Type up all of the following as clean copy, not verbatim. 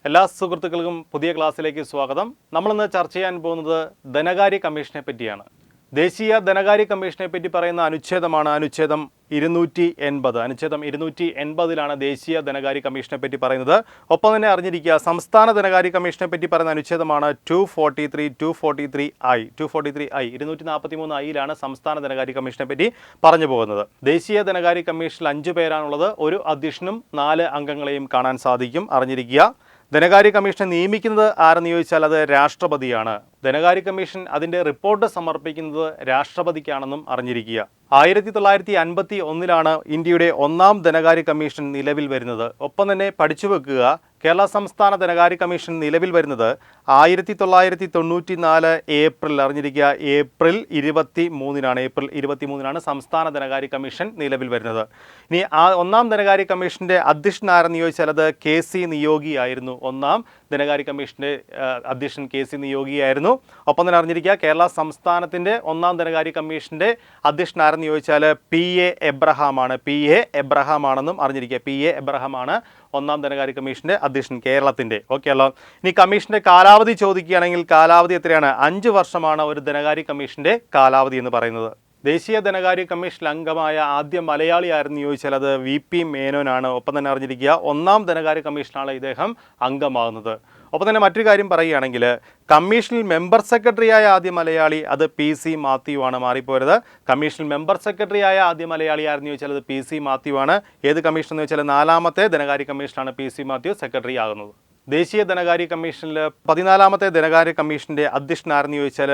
എല്ലാ സുഹൃത്തുക്കൾക്കും പുതിയ ക്ലാസ്സിലേക്ക് സ്വാഗതം. നമ്മളിന്ന് ചർച്ച ചെയ്യാൻ പോകുന്നത് ധനകാര്യ കമ്മീഷനെ പറ്റിയാണ്. ദേശീയ ധനകാര്യ കമ്മീഷനെ പറ്റി പറയുന്ന അനുച്ഛേദമാണ് അനുച്ഛേദം 280. അനുച്ഛേദം 280 ദേശീയ ധനകാര്യ കമ്മീഷനെ പറ്റി പറയുന്നത്. ഒപ്പം തന്നെ അറിഞ്ഞിരിക്കുക, സംസ്ഥാന ധനകാര്യ കമ്മീഷനെ പറ്റി പറയുന്ന അനുച്ഛേദമാണ് 243I. 243I സംസ്ഥാന ധനകാര്യ കമ്മീഷനെ പറ്റി പറഞ്ഞു പോകുന്നത്. ദേശീയ ധനകാര്യ കമ്മീഷനിൽ 5 പേരാണുള്ളത്. ഒരു അധ്യക്ഷനും 4 അംഗങ്ങളെയും കാണാൻ സാധിക്കും. അറിഞ്ഞിരിക്കുക, ധനകാര്യ കമ്മീഷനെ നിയമിക്കുന്നത് ആരെന്ന് ചോദിച്ചാൽ അത് രാഷ്ട്രപതിയാണ്. ധനകാര്യ കമ്മീഷൻ അതിൻ്റെ റിപ്പോർട്ട് സമർപ്പിക്കുന്നത് രാഷ്ട്രപതിക്കാണെന്നും അറിഞ്ഞിരിക്കുക. 1951 ഇന്ത്യയുടെ 1ാം ധനകാര്യ കമ്മീഷൻ നിലവിൽ വരുന്നത്. ഒപ്പം തന്നെ പഠിച്ചു വെക്കുക, കേരള സംസ്ഥാന ധനകാര്യ കമ്മീഷൻ നിലവിൽ വരുന്നത് 1994 ഏപ്രിൽ. അറിഞ്ഞിരിക്കുക, ഏപ്രിൽ 23 ഏപ്രിൽ 23 സംസ്ഥാന ധനകാര്യ കമ്മീഷൻ നിലവിൽ വരുന്നത്. ഇനി ആ 1ാം ധനകാര്യ കമ്മീഷൻ്റെ അധ്യക്ഷൻ ആരെന്ന് ചോദിച്ചാൽ അത് KC നിയോഗി ആയിരുന്നു. 1ാം ധനകാര്യ കമ്മീഷൻ്റെ അധ്യക്ഷൻ KC നിയോഗി ആയിരുന്നു. ഒപ്പം തന്നെ അറിഞ്ഞിരിക്കുക, കേരള സംസ്ഥാനത്തിൻ്റെ 1ാം ധനകാര്യ കമ്മീഷൻ്റെ അധ്യക്ഷൻ ആരെന്ന് ചോദിച്ചാൽ PA എബ്രഹാം ആണ്. PA എബ്രഹാം ആണെന്നും അറിഞ്ഞിരിക്കുക. PA എബ്രഹാം ആണ് 1ാം ധനകാര്യ കമ്മീഷൻ്റെ അധ്യക്ഷൻ കേരളത്തിൻ്റെ. ഓക്കെ അല്ലോ. ഇനി കമ്മീഷൻ്റെ കാലാവധി ചോദിക്കുകയാണെങ്കിൽ കാലാവധി എത്രയാണ്? 5 വർഷമാണ് ഒരു ധനകാര്യ കമ്മീഷൻ്റെ കാലാവധി എന്ന് പറയുന്നത്. ദേശീയ ധനകാര്യ കമ്മീഷൻ അംഗമായ ആദ്യ മലയാളി ആരെന്ന് ചോദിച്ചാൽ അത് VP മേനോനാണ്. ഒപ്പം തന്നെ അറിഞ്ഞിരിക്കുക, 1ാം ധനകാര്യ കമ്മീഷനാണ് ഇദ്ദേഹം അംഗമാകുന്നത്. ഒപ്പം തന്നെ മറ്റൊരു കാര്യം പറയുകയാണെങ്കിൽ കമ്മീഷനിൽ മെമ്പർ സെക്രട്ടറിയായ ആദ്യ മലയാളി അത് PC മാത്യു ആണ്. മാറിപ്പോരുത്. കമ്മീഷനിൽ മെമ്പർ സെക്രട്ടറിയായ ആദ്യ മലയാളി ആരെന്ന് ചോദിച്ചാൽ അത് PC മാത്യു ആണ്. ഏത് കമ്മീഷൻ എന്ന് വെച്ചാൽ 4ാമത്തെ ധനകാര്യ കമ്മീഷനാണ് PC മാത്യു സെക്രട്ടറി ആകുന്നത്. ദേശീയ ധനകാര്യ കമ്മീഷനിൽ 14ാമത്തെ ധനകാര്യ കമ്മീഷൻ്റെ അധ്യക്ഷൻ ആരെന്ന് ചോദിച്ചാൽ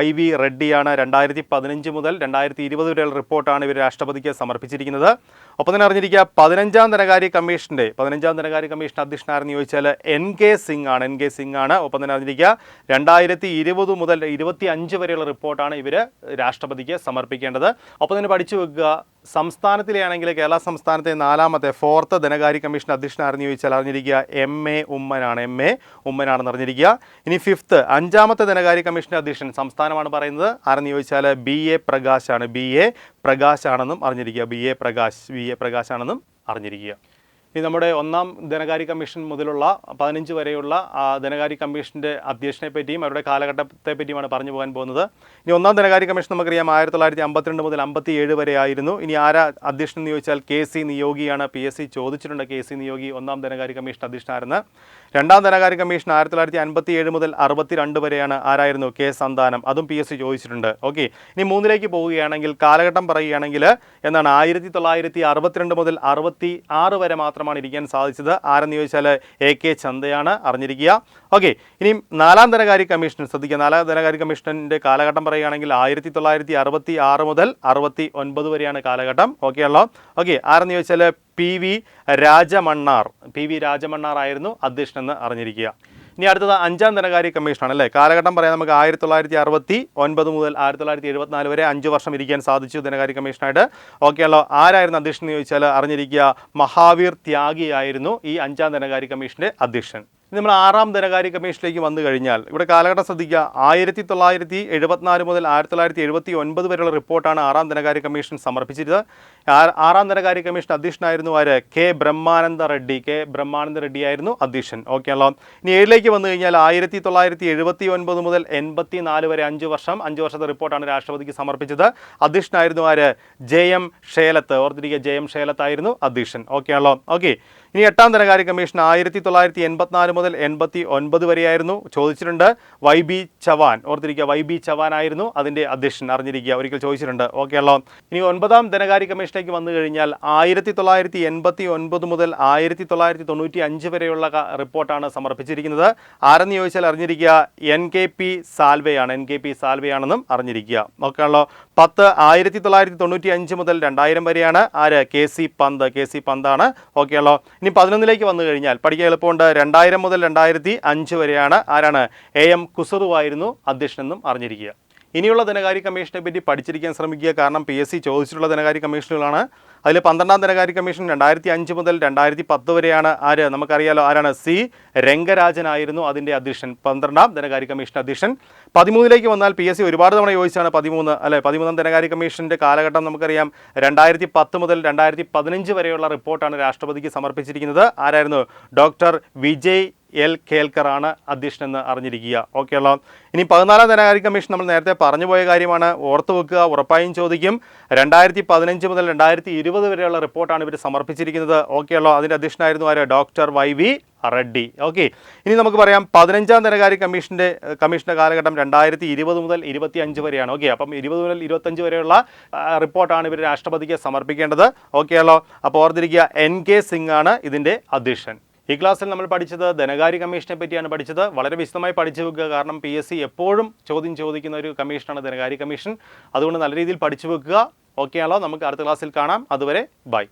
YV റെഡ്ഡിയാണ്. 2015 മുതൽ 2020 വരെയുള്ള റിപ്പോർട്ടാണ് ഇവർ രാഷ്ട്രപതിക്ക് സമർപ്പിച്ചിരിക്കുന്നത്. ഒപ്പം തന്നെ അറിഞ്ഞിരിക്കുക, 15ാം ധനകാര്യ കമ്മീഷൻ്റെ അധ്യക്ഷൻ ആരെന്ന് ചോദിച്ചാൽ NK സിംഗ് ആണ്. ഒപ്പം തന്നെ അറിഞ്ഞിരിക്കുക, 2020 മുതൽ 2025 വരെയുള്ള റിപ്പോർട്ടാണ് ഇവർ രാഷ്ട്രപതിക്ക് സമർപ്പിക്കേണ്ടത്. ഒപ്പം തന്നെ പഠിച്ചു വെക്കുക, സംസ്ഥാനത്തിലെയാണെങ്കിൽ കേരള സംസ്ഥാനത്തെ 4ാമത്തെ 4th ധനകാര്യ കമ്മീഷൻ അധ്യക്ഷൻ ആരെന്ന് ചോദിച്ചാൽ അറിഞ്ഞിരിക്കുക MA ഉമ്മനാണെന്ന് അറിഞ്ഞിരിക്കുക. ഇനി 5th 5ാമത്തെ ധനകാര്യ കമ്മീഷൻ്റെ അധ്യക്ഷൻ സംസ്ഥാനമാണ് പറയുന്നത്. ആരെന്ന് ചോദിച്ചാൽ BA പ്രകാശ് ആണ്. BA പ്രകാശ് ആണെന്നും അറിഞ്ഞിരിക്കുക. BA പ്രകാശ് ആണെന്നും അറിഞ്ഞിരിക്കുക. ഇനി നമ്മുടെ 1ാം ധനകാര്യ കമ്മീഷൻ മുതലുള്ള 15 വരെയുള്ള ധനകാര്യ കമ്മീഷൻ്റെ അധ്യക്ഷനെ പറ്റിയും അവരുടെ കാലഘട്ടത്തെ പറ്റിയുമാണ് പറഞ്ഞു പോകാൻ പോകുന്നത്. ഇനി 1ാം ധനകാര്യ കമ്മീഷൻ നമുക്കറിയാം 1952 മുതൽ 57 വരെ ആയിരുന്നു. ഇനി ആരാ അധ്യക്ഷൻ എന്ന് ചോദിച്ചാൽ KC നിയോഗിയാണ്. PSC ചോദിച്ചിട്ടുണ്ട് KC നിയോഗി 1ാം ധനകാര്യ കമ്മീഷൻ അധ്യക്ഷനായിരുന്നു. 2ാം ധനകാര്യ കമ്മീഷൻ 1957 മുതൽ 62 വരെയാണ്. ആരായിരുന്നു? K സന്താനം. അതും PSC ചോദിച്ചിട്ടുണ്ട്. ഓക്കെ. ഇനി 3ലേക്ക് പോവുകയാണെങ്കിൽ കാലഘട്ടം പറയുകയാണെങ്കിൽ എന്താണ് 1962 മുതൽ 66 വരെ മാത്രമാണ് ഇരിക്കാൻ സാധിച്ചത്. ആരെന്ന് ചോദിച്ചാൽ AK ചന്ദയാണ്. അറിഞ്ഞിരിക്കുക. ഓക്കെ. ഇനി 4ാം ധനകാര്യ കമ്മീഷൻ ശ്രദ്ധിക്കുക. 4ാം ധനകാര്യ കമ്മീഷൻ്റെ കാലഘട്ടം പറയുകയാണെങ്കിൽ 1966 മുതൽ 69 വരെയാണ് കാലഘട്ടം. ഓക്കെ ആണല്ലോ. ഓക്കെ. ആരെന്ന് ചോദിച്ചാൽ PV രാജമണ്ണാർ ആയിരുന്നു അധ്യക്ഷനെന്ന് അറിഞ്ഞിരിക്കുക. ഇനി അടുത്തത് 5ാം ധനകാര്യ കമ്മീഷനാണ് അല്ലേ. കാലഘട്ടം പറയാൻ നമുക്ക് 1969 മുതൽ 1974 വരെ 5 വർഷം ഇരിക്കാൻ സാധിച്ചു ധനകാര്യ കമ്മീഷനായിട്ട്. ഓക്കെ ആണല്ലോ. ആരായിരുന്നു അധ്യക്ഷൻ എന്ന് ചോദിച്ചാൽ അറിഞ്ഞിരിക്കുക, മഹാവീർ ത്യാഗി ആയിരുന്നു ഈ 5ാം ധനകാര്യ കമ്മീഷൻ്റെ അധ്യക്ഷൻ. നമ്മൾ 6ാം ധനകാര്യ കമ്മീഷനിലേക്ക് വന്നു കഴിഞ്ഞാൽ ഇവിടെ കാലഘട്ടം ശ്രദ്ധിക്കുക. 1974 മുതൽ 1979 വരെയുള്ള റിപ്പോർട്ടാണ് 6ാം ധനകാര്യ കമ്മീഷൻ സമർപ്പിച്ചിരുന്നത്. 6ാം ധനകാര്യ കമ്മീഷൻ അധ്യക്ഷനായിരുന്നു ആര്? K ബ്രഹ്മാനന്ദ റെഡ്ഡി ആയിരുന്നു അധ്യക്ഷൻ. ഓക്കെ ആണല്ലോ. ഇനി 7ലേക്ക് വന്നു കഴിഞ്ഞാൽ 1979 മുതൽ 84 വരെ 5 വർഷത്തെ റിപ്പോർട്ടാണ് രാഷ്ട്രപതിക്ക് സമർപ്പിച്ചത്. അധ്യക്ഷനായിരുന്നു ആര്? JM ഷേലത്ത്. ഓർത്തിരിക്കുക, JM ഷേലത്ത് ആയിരുന്നു അധ്യക്ഷൻ. ഓക്കെ ആണല്ലോ. ഓക്കെ. ഇനി 8ാം ധനകാര്യ കമ്മീഷൻ 1984 മുതൽ 89 വരെയായിരുന്നു. ചോദിച്ചിട്ടുണ്ട്. YB ചവാൻ. ഓർത്തിരിക്കുക, YB ചവാൻ ആയിരുന്നു അതിൻ്റെ അധ്യക്ഷൻ. അറിഞ്ഞിരിക്കുക, ഒരിക്കൽ ചോദിച്ചിട്ടുണ്ട്. ഓക്കെ ആണല്ലോ. ഇനി 9ാം ധനകാര്യ കമ്മീഷനിലേക്ക് വന്നു കഴിഞ്ഞാൽ 1989 മുതൽ 1995 വരെയുള്ള റിപ്പോർട്ടാണ് സമർപ്പിച്ചിരിക്കുന്നത്. ആരെന്ന് ചോദിച്ചാൽ അറിഞ്ഞിരിക്കുക, NKP സാൽവെയാണെന്നും അറിഞ്ഞിരിക്കുക. ഓക്കെ ആണല്ലോ. 1995 മുതൽ 2000 വരെയാണ്. ആര്? KC പന്താണ്. ഓക്കെ ആണല്ലോ. ഇനി 11ലേക്ക് വന്നു കഴിഞ്ഞാൽ പഠിക്കാൻ എളുപ്പമുണ്ട്. 2000 മുതൽ 2005 വരെയാണ്. ആരാണ്? AM കുസറു ആയിരുന്നു അധ്യക്ഷനെന്നും അറിഞ്ഞിരിക്കുക. ഇനിയുള്ള ധനകാര്യ കമ്മീഷനെ പറ്റി പഠിച്ചിരിക്കാൻ ശ്രമിക്കുക. കാരണം PSC ചോദിച്ചിട്ടുള്ള ധനകാര്യ കമ്മീഷനുകളാണ്. അതിൽ 12ാം ധനകാര്യ കമ്മീഷൻ 2005 മുതൽ 2010 വരെയാണ്. ആര്? നമുക്കറിയാലോ ആരാണ്? C രംഗരാജനായിരുന്നു അതിൻ്റെ അധ്യക്ഷൻ. 12ാം ധനകാര്യ കമ്മീഷൻ അധ്യക്ഷൻ. 13ലേക്ക് വന്നാൽ PSC ഒരുപാട് തവണ ചോദിച്ചാണ് 13 അല്ലെ. 13ാം ധനകാര്യ കമ്മീഷൻ്റെ കാലഘട്ടം നമുക്കറിയാം 2010 മുതൽ 2015 വരെയുള്ള റിപ്പോർട്ടാണ് രാഷ്ട്രപതിക്ക് സമർപ്പിച്ചിരിക്കുന്നത്. ആരായിരുന്നു? ഡോക്ടർ വിജയ് എൽ കേൽക്കറാണ് അധ്യക്ഷനെന്ന് അറിഞ്ഞിരിക്കുക. ഓക്കെ അല്ലോ. ഇനി 14-ാം ധനകാര്യ കമ്മീഷൻ നമ്മൾ നേരത്തെ പറഞ്ഞുപോയ കാര്യമാണ്, ഓർത്തു വെക്കുക, ഉറപ്പായും ചോദിക്കും. 2015 മുതൽ 2020 വരെയുള്ള റിപ്പോർട്ടാണ് ഇവർ സമർപ്പിച്ചിരിക്കുന്നത്. ഓക്കെ അല്ലോ. അതിൻ്റെ അധ്യക്ഷനായിരുന്നു ആര്? Doctor YV Reddy. ഓക്കെ. ഇനി നമുക്ക് പറയാം 15-ാം ധനകാര്യ കമ്മീഷൻ്റെ കാലഘട്ടം 2020 മുതൽ 25 വരെയാണ്. ഓക്കെ. അപ്പം 20 മുതൽ 25 വരെയുള്ള റിപ്പോർട്ടാണ് ഇവർ രാഷ്ട്രപതിക്ക് സമർപ്പിക്കേണ്ടത്. ഓക്കെ അല്ലോ. അപ്പോൾ ഓർത്തിരിക്കുക, NK സിംഗ് ആണ് ഇതിൻ്റെ അധ്യക്ഷൻ. ഈ ക്ലാസ്സിൽ നമ്മൾ പഠിച്ചത് ധനകാര്യ കമ്മീഷനെ പറ്റിയാണ് പഠിച്ചത്. വളരെ വിശദമായി പഠിച്ചു വെക്കുക. കാരണം PSC എപ്പോഴും ചോദ്യം ചോദിക്കുന്ന ഒരു കമ്മീഷനാണ് ധനകാര്യ കമ്മീഷൻ. അതുകൊണ്ട് നല്ല രീതിയിൽ പഠിച്ചു വെക്കുക. ഓക്കെ ആണല്ലോ. നമുക്ക് അടുത്ത ക്ലാസ്സിൽ കാണാം. അതുവരെ ബൈ.